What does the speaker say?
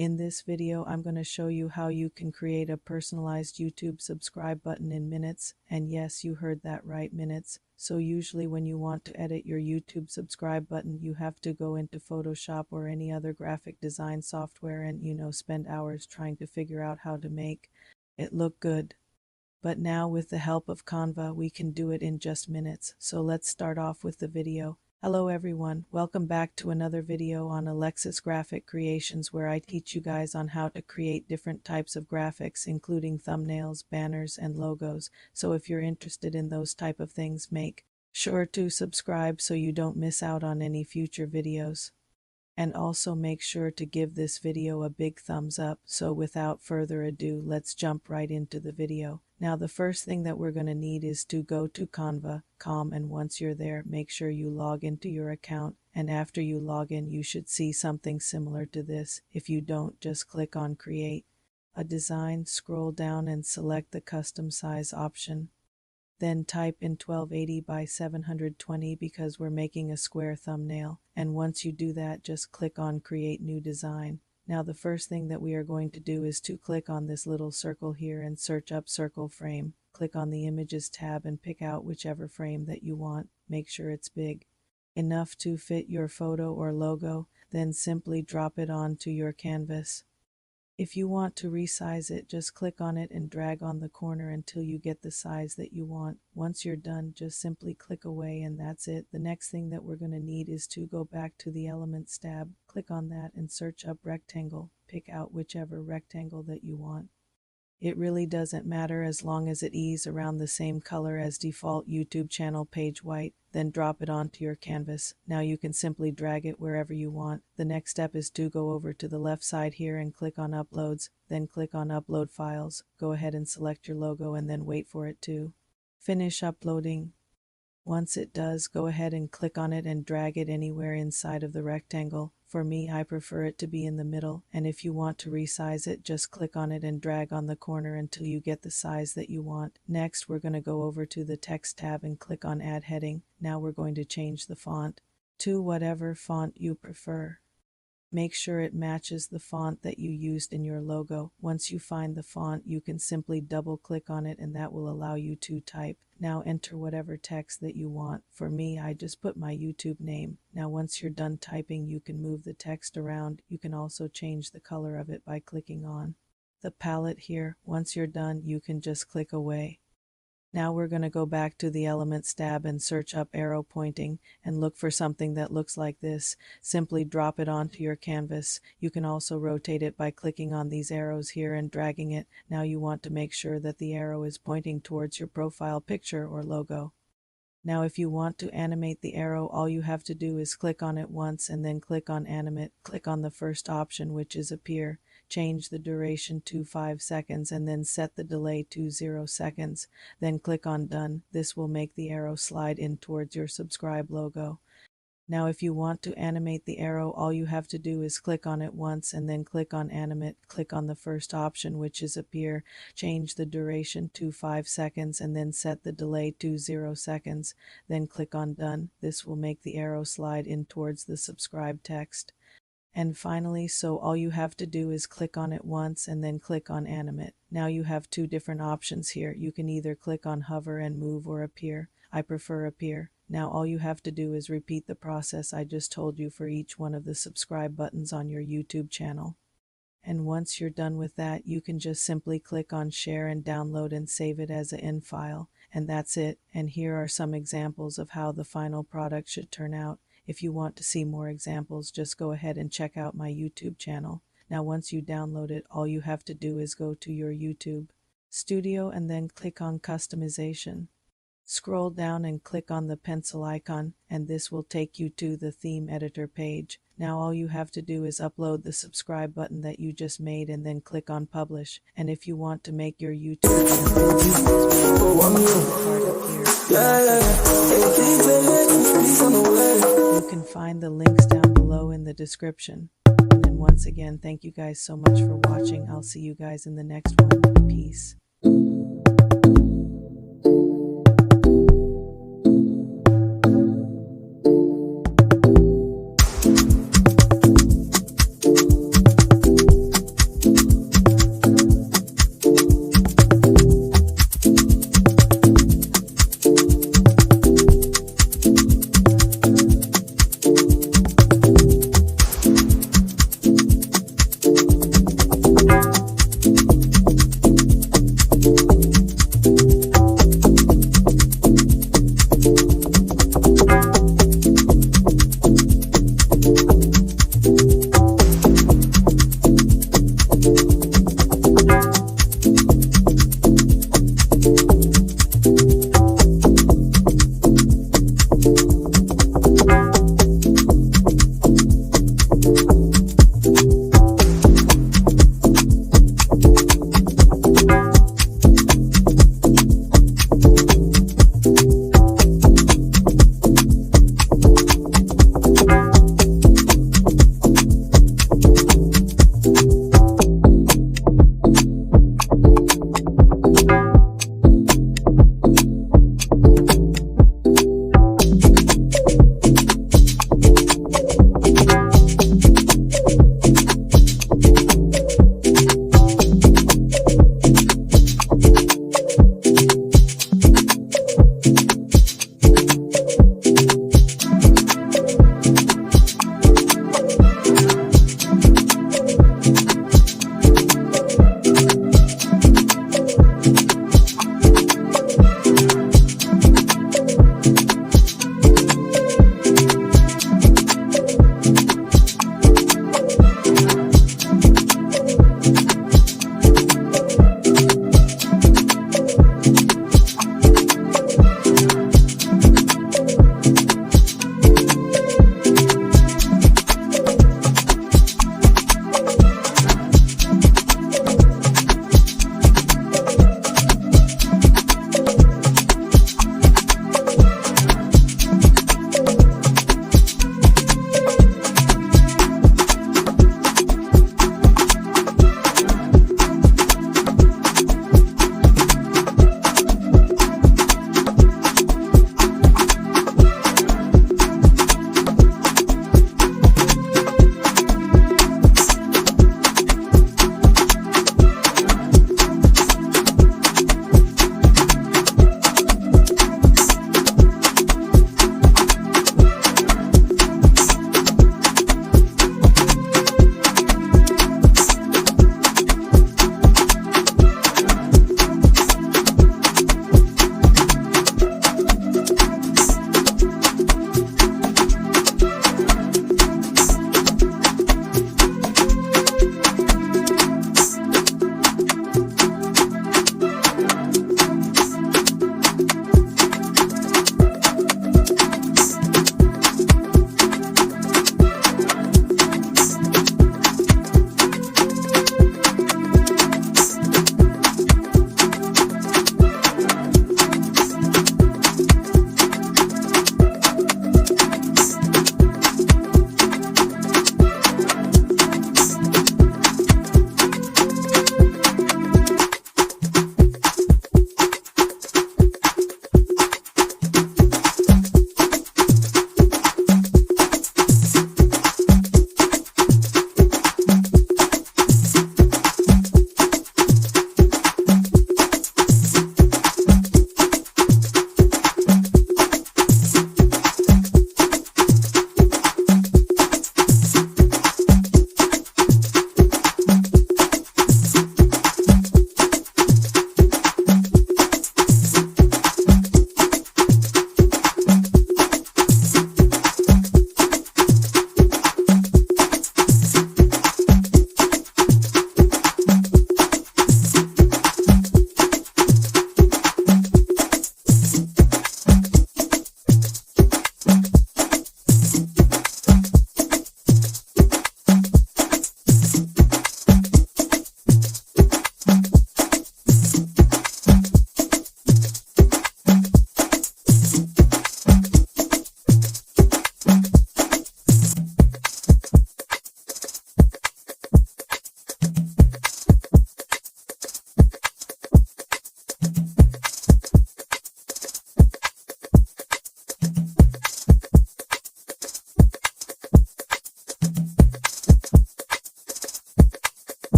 In this video, I'm going to show you how you can create a personalized YouTube subscribe button in minutes. And yes, you heard that right, minutes. So usually when you want to edit your YouTube subscribe button, you have to go into Photoshop or any other graphic design software and, spend hours trying to figure out how to make it look good. But now with the help of Canva, we can do it in just minutes. So let's start off with the video. Hello everyone, welcome back to another video on Alexis Graphic Creations, where I teach you guys on how to create different types of graphics, including thumbnails, banners, and logos. So if you're interested in those type of things, make sure to subscribe so you don't miss out on any future videos. And also make sure to give this video a big thumbs up. So without further ado, let's jump right into the video. Now the first thing that we're going to need is to go to Canva.com, and once you're there, make sure you log into your account. And after you log in, you should see something similar to this. If you don't, just click on Create a Design, scroll down and select the Custom Size option. Then type in 1280 by 720 because we're making a square thumbnail. And once you do that, just click on Create New Design. Now the first thing that we are going to do is to click on this little circle here and search up circle frame. Click on the Images tab and pick out whichever frame that you want. Make sure it's big enough to fit your photo or logo. Then simply drop it onto your canvas. If you want to resize it, just click on it and drag on the corner until you get the size that you want. Once you're done, just simply click away and that's it. The next thing that we're going to need is to go back to the Elements tab. Click on that and search up rectangle. Pick out whichever rectangle that you want. It really doesn't matter as long as it is around the same color as default YouTube channel page white. Then drop it onto your canvas. Now you can simply drag it wherever you want. The next step is to go over to the left side here and click on Uploads. Then click on Upload Files. Go ahead and select your logo and then wait for it to finish uploading. Once it does, go ahead and click on it and drag it anywhere inside of the rectangle. For me, I prefer it to be in the middle, and if you want to resize it, just click on it and drag on the corner until you get the size that you want. Next, we're going to go over to the Text tab and click on Add Heading. Now we're going to change the font to whatever font you prefer. Make sure it matches the font that you used in your logo. Once you find the font, you can simply double click on it and that will allow you to type. Now enter whatever text that you want. For me, I just put my YouTube name. Now once you're done typing, you can move the text around. You can also change the color of it by clicking on the palette here. Once you're done, you can just click away. Now we're going to go back to the Elements tab and search up arrow pointing and look for something that looks like this. Simply drop it onto your canvas. You can also rotate it by clicking on these arrows here and dragging it. Now you want to make sure that the arrow is pointing towards your profile picture or logo. Now if you want to animate the arrow, all you have to do is click on it once and then click on Animate. Click on the first option, which is Appear. Change the duration to 5 seconds and then set the delay to 0 seconds. Then click on Done. This will make the arrow slide in towards your subscribe logo. Now if you want to animate the arrow, all you have to do is click on it once and then click on Animate. Click on the first option, which is Appear. Change the duration to 5 seconds and then set the delay to 0 seconds. Then click on Done. This will make the arrow slide in towards the subscribe text. And finally, so all you have to do is click on it once and then click on Animate. Now you have two different options here. You can either click on Hover and Move or Appear. I prefer Appear. Now all you have to do is repeat the process I just told you for each one of the subscribe buttons on your YouTube channel. And once you're done with that, you can just simply click on Share and download and save it as an INI file. And that's it. And here are some examples of how the final product should turn out. If you want to see more examples, just go ahead and check out my YouTube channel. Now once you download it, all you have to do is go to your YouTube Studio and then click on Customization. Scroll down and click on the pencil icon, and this will take you to the theme editor page. Now all you have to do is upload the subscribe button that you just made and then click on Publish. And if you want to make your YouTube you can find the links down below in the description. And once again, thank you guys so much for watching. I'll see you guys in the next one. Peace.